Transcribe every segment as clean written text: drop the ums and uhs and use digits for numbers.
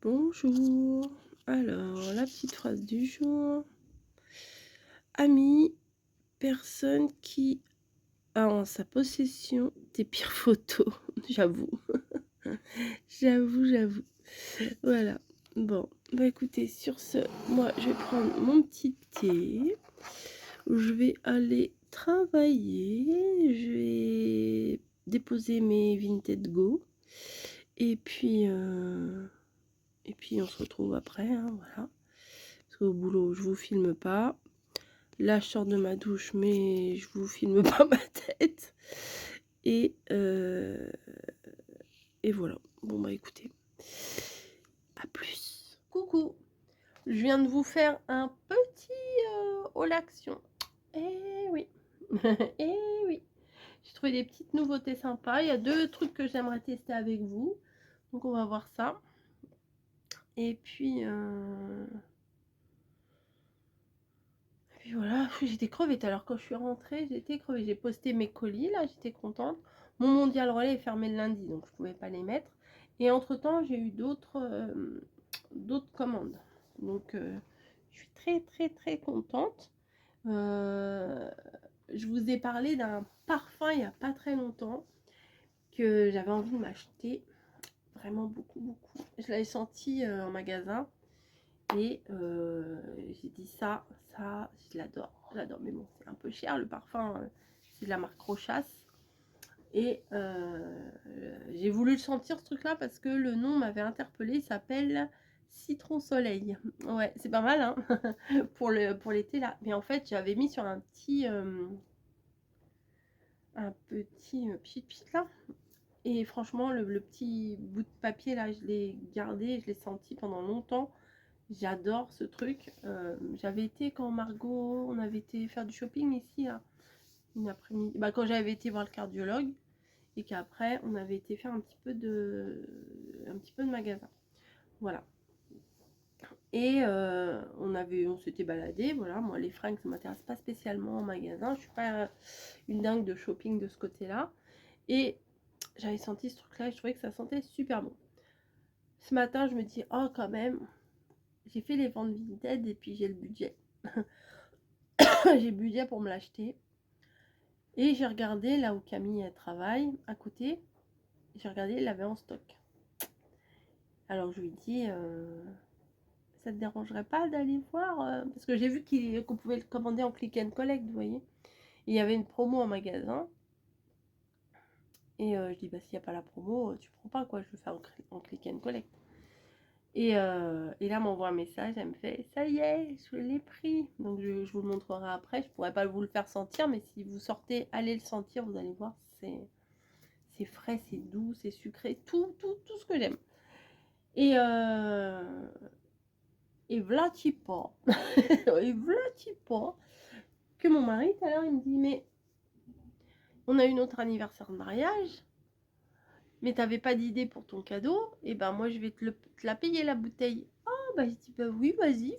Bonjour. Alors, la petite phrase du jour. Ami, personne qui a en sa possession tes pires photos. J'avoue. J'avoue. Voilà. Bon, bah écoutez, sur ce, moi je vais prendre mon petit thé. Je vais aller travailler. Je vais déposer mes Vinted Go. Et puis on se retrouve après, hein, voilà. Parce qu'au boulot, je vous filme pas. Là, je sors de ma douche, mais je vous filme pas ma tête. Et voilà. Bon, bah écoutez, à plus. Coucou. Je viens de vous faire un petit haul action. Eh oui. Eh oui. J'ai trouvé des petites nouveautés sympas. Il y a 2 trucs que j'aimerais tester avec vous. Donc, on va voir ça. Et puis voilà, j'étais crevée. Alors quand je suis rentrée, j'étais crevée. J'ai posté mes colis, là, j'étais contente. Mon mondial relais est fermé le lundi, donc je pouvais pas les mettre. Et entre-temps, j'ai eu d'autres commandes. Donc, je suis très contente. Je vous ai parlé d'un parfum il n'y a pas très longtemps que j'avais envie de m'acheter. Vraiment beaucoup. Je l'avais senti en magasin. Et j'ai dit ça, je l'adore. Mais bon, c'est un peu cher le parfum, c'est de la marque Rochas. Et j'ai voulu le sentir ce truc là parce que le nom m'avait interpellé. Il s'appelle Citron Soleil. Ouais, c'est pas mal hein pour l'été là. Mais en fait, j'avais mis sur un petit pchit là. Et franchement, le petit bout de papier là, je l'ai gardé, je l'ai senti pendant longtemps. J'adore ce truc. J'avais été quand Margot, on avait été faire du shopping ici, là, une après-midi. Bah, quand j'avais été voir le cardiologue et qu'après on avait été faire un petit peu de magasin. Voilà. Et on s'était baladé. Voilà, moi les fringues ça m'intéresse pas spécialement en magasin. Je suis pas une dingue de shopping de ce côté-là. Et j'avais senti ce truc-là et je trouvais que ça sentait super bon. Ce matin, je me dis oh quand même. J'ai fait les ventes Vinted et puis j'ai le budget. J'ai le budget pour me l'acheter. Et j'ai regardé là où Camille elle travaille, à côté. J'ai regardé, il l'avait en stock. Alors je lui dis, ça te dérangerait pas d'aller voir parce que j'ai vu qu'on pouvait le commander en click and collect, vous voyez. Et il y avait une promo en magasin. Et je dis, bah s'il n'y a pas la promo, tu prends pas quoi, je veux faire en click and collect. Et là, elle m'envoie un message, elle me fait ça y est, je l'ai pris. Donc je vous le montrerai après. Je pourrais pas vous le faire sentir, mais si vous sortez, allez le sentir, vous allez voir, c'est frais, c'est doux, c'est sucré, tout ce que j'aime. Et v'là-t-il pas, et v'là-t-il pas que mon mari, tout à l'heure, il me dit mais on a eu notre anniversaire de mariage. Mais t'avais pas d'idée pour ton cadeau, et ben moi je vais te la payer la bouteille. Ah bah je dis bah oui, vas-y.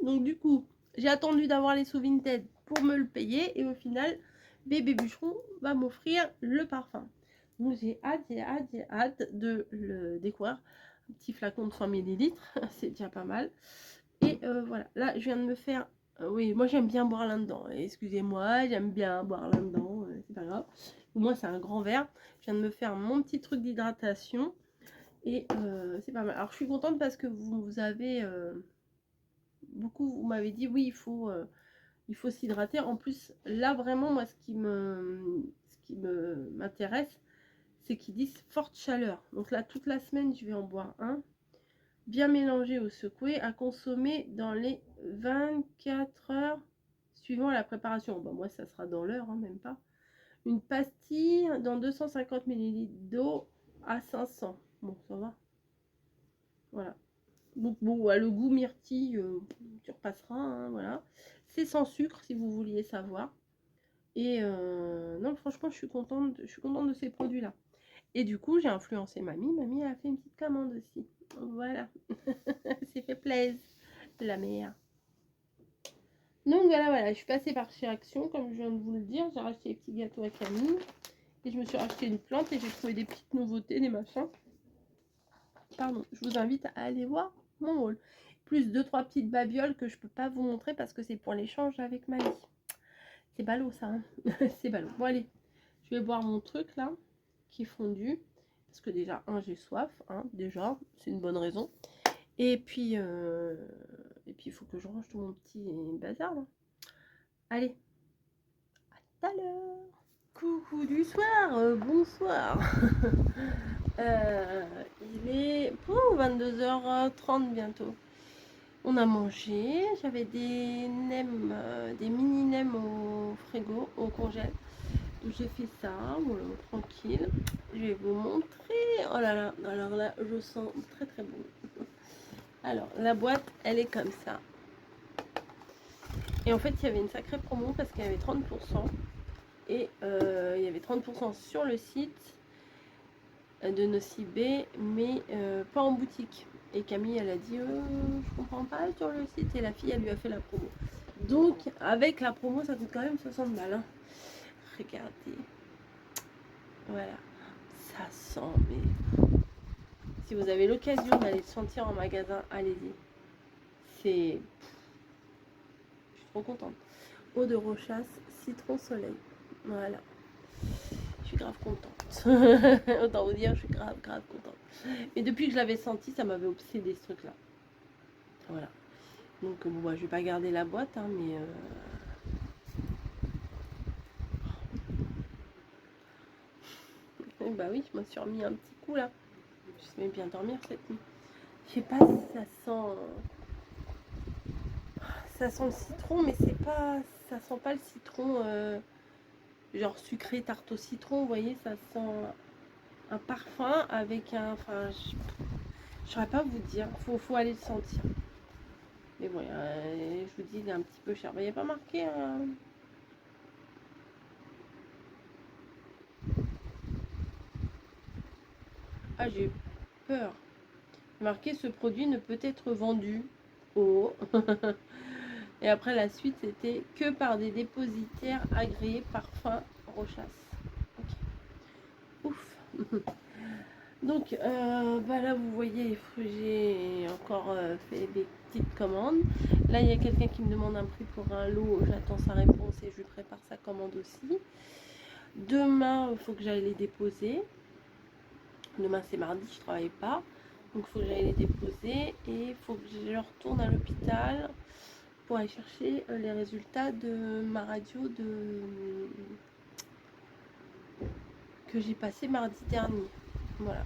Donc du coup, j'ai attendu d'avoir les sous Vinted pour me le payer, et au final, bébé bûcheron va m'offrir le parfum. Donc j'ai hâte de le découvrir. Un petit flacon de 100 ml, c'est déjà pas mal. Et voilà, là je viens de me faire... oui, moi j'aime bien boire là-dedans. Excusez-moi, j'aime bien boire là-dedans, c'est pas grave. Pour moi c'est un grand verre. Je viens de me faire mon petit truc d'hydratation. Et c'est pas mal. Alors je suis contente parce que vous avez... beaucoup, vous m'avez dit oui, il faut s'hydrater. En plus, là vraiment, moi ce qui m'intéresse, c'est qu'ils disent forte chaleur. Donc là, toute la semaine, je vais en boire un. Bien mélangé ou secoué, à consommer dans les 24 heures suivant la préparation. Bon, moi, ça sera dans l'heure, hein, même pas. Une pastille dans 250 ml d'eau à 500. Bon, ça va. Voilà. Donc, bon, le goût myrtille, tu repasseras, hein, voilà. C'est sans sucre, si vous vouliez savoir. Et non, franchement, je suis contente de ces produits-là. Et du coup, j'ai influencé mamie. Mamie a fait une petite commande aussi. Voilà. C'est fait plaisir, la mère. Donc voilà, je suis passée par chez Action, comme je viens de vous le dire. J'ai racheté des petits gâteaux à Camille. Et je me suis racheté une plante et j'ai trouvé des petites nouveautés, des machins. pardon, je vous invite à aller voir mon haul. Plus 2-3 petites babioles que je peux pas vous montrer parce que c'est pour l'échange avec Mali. C'est ballot ça, hein. C'est ballot. Bon allez, je vais boire mon truc là, qui est fondu. Parce que déjà, j'ai soif, hein, déjà, c'est une bonne raison. Et puis, il faut que je range tout mon petit bazar là. Allez, à tout à l'heure. Coucou du soir, bonsoir. Il est 22h30 bientôt. On a mangé, j'avais des nems, des mini nems au frigo, au congèle. J'ai fait ça, voilà, tranquille. Je vais vous montrer. Oh là là, alors là, je sens très très bon. Alors, la boîte, elle est comme ça. Et en fait, il y avait une sacrée promo parce qu'il y avait 30%. Et il y avait 30% sur le site de Nocibé, mais pas en boutique. Et Camille, elle a dit, je comprends pas sur le site. Et la fille, elle lui a fait la promo. Donc, avec la promo, ça coûte quand même 60 balles. Hein. Regardez. Voilà. Ça sent, mais... Si vous avez l'occasion d'aller le sentir en magasin, allez-y. C'est... Je suis trop contente. Eau de Rochasse, citron soleil. Voilà. Je suis grave contente. Autant vous dire, je suis grave contente. Mais depuis que je l'avais senti, ça m'avait obsédé ce truc-là. Voilà. Donc bon, bah, je vais pas garder la boîte, hein, mais... Et bah oui, je me suis remis un petit coup là. Je vais bien dormir cette nuit. Je sais pas si ça sent... Ça sent le citron, mais c'est pas... Ça sent pas le citron... genre sucré, tarte au citron, vous voyez, ça sent un parfum avec un... Enfin, je saurais pas vous dire, faut aller le sentir. Mais bon, je vous dis, il est un petit peu cher. Il n'y a pas marqué... Ah, j'ai eu peur. Marqué, ce produit ne peut être vendu. Oh. Et après, la suite, c'était que par des dépositaires agréés Parfum Rochasse. Okay. Ouf. Donc, bah là, vous voyez, j'ai encore fait des petites commandes. Là, il y a quelqu'un qui me demande un prix pour un lot. J'attends sa réponse et je lui prépare sa commande aussi. Demain, il faut que j'aille les déposer. Demain, c'est mardi, je ne travaille pas. Donc, il faut que j'aille les déposer. Et il faut que je retourne à l'hôpital pour aller chercher les résultats de ma radio que j'ai passé mardi dernier. Voilà.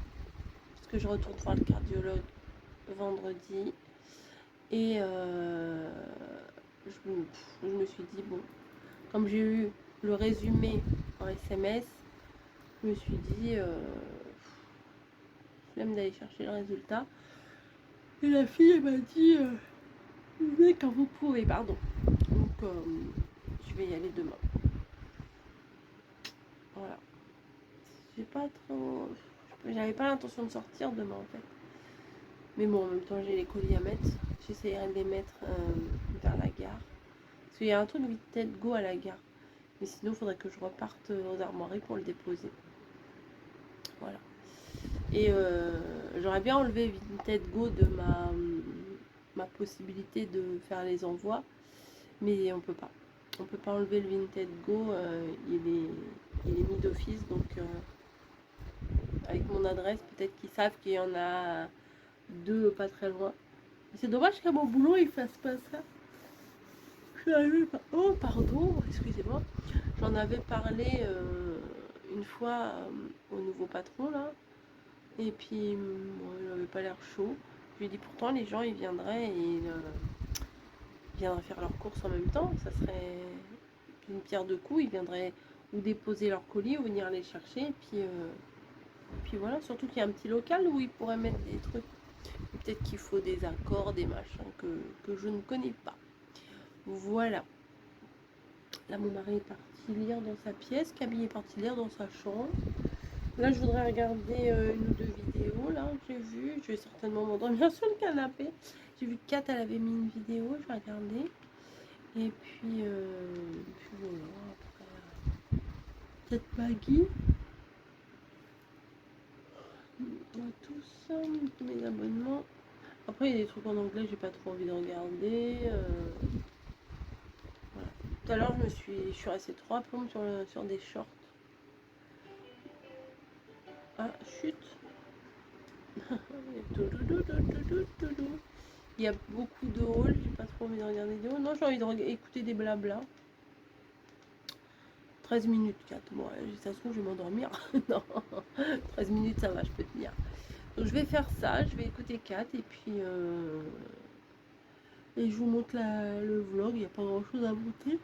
Parce que je retourne voir le cardiologue vendredi. Et je me suis dit, bon, comme j'ai eu le résumé en SMS, je me suis dit, même d'aller chercher le résultat. Et la fille, elle m'a dit, venez quand vous pouvez, pardon. Donc, je vais y aller demain. Voilà. J'ai pas trop... J'avais pas l'intention de sortir demain, en fait. Mais bon, en même temps, j'ai les colis à mettre. J'essaierai de les mettre vers la gare. Parce qu'il y a un truc Vinted Go à la gare. Mais sinon, il faudrait que je reparte aux armoiries pour le déposer. Voilà. Et j'aurais bien enlevé Vinted Go de ma possibilité de faire les envois. Mais on peut pas. On peut pas enlever le Vinted Go. Il est mis d'office. Donc, avec mon adresse, peut-être qu'ils savent qu'il y en a 2 pas très loin. C'est dommage qu'à mon boulot, ils fassent pas ça. Oh, pardon, excusez-moi. J'en avais parlé une fois au nouveau patron, là. Et puis, bon, il n'avait pas l'air chaud. Je lui ai dit, pourtant, les gens, ils viendraient et ils viendraient faire leurs courses en même temps. Ça serait une pierre deux coups. Ils viendraient ou déposer leurs colis ou venir les chercher. Et puis voilà, surtout qu'il y a un petit local où ils pourraient mettre des trucs. Peut-être qu'il faut des accords, des machins que je ne connais pas. Voilà. Là, mon mari est parti lire dans sa pièce. Camille est partie lire dans sa chambre. Là, je voudrais regarder une ou deux vidéos. Là, j'ai vu. Je vais certainement m'endormir sur le canapé. J'ai vu que Kat, elle avait mis une vidéo. Je vais regarder. Et puis voilà. Peut-être Maggie. Tous mes abonnements. Après, il y a des trucs en anglais, j'ai pas trop envie de regarder. Voilà. Tout à l'heure, je suis restée 3 plombes sur des shorts. Ah, chute. Il y a beaucoup de halls, j'ai pas trop envie de regarder des halls. Non, j'ai envie d'écouter des blabla. 13 minutes 4. Bon, ça se trouve, je vais m'endormir. Non, 13 minutes, ça va, je peux tenir. Donc, je vais faire ça, je vais écouter 4 et puis. Et je vous montre le vlog, il n'y a pas grand chose à monter.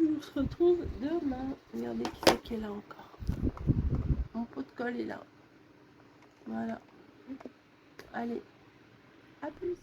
On se retrouve demain. Regardez qui est là encore. Mon pot de colle est là. Voilà. Allez, à plus.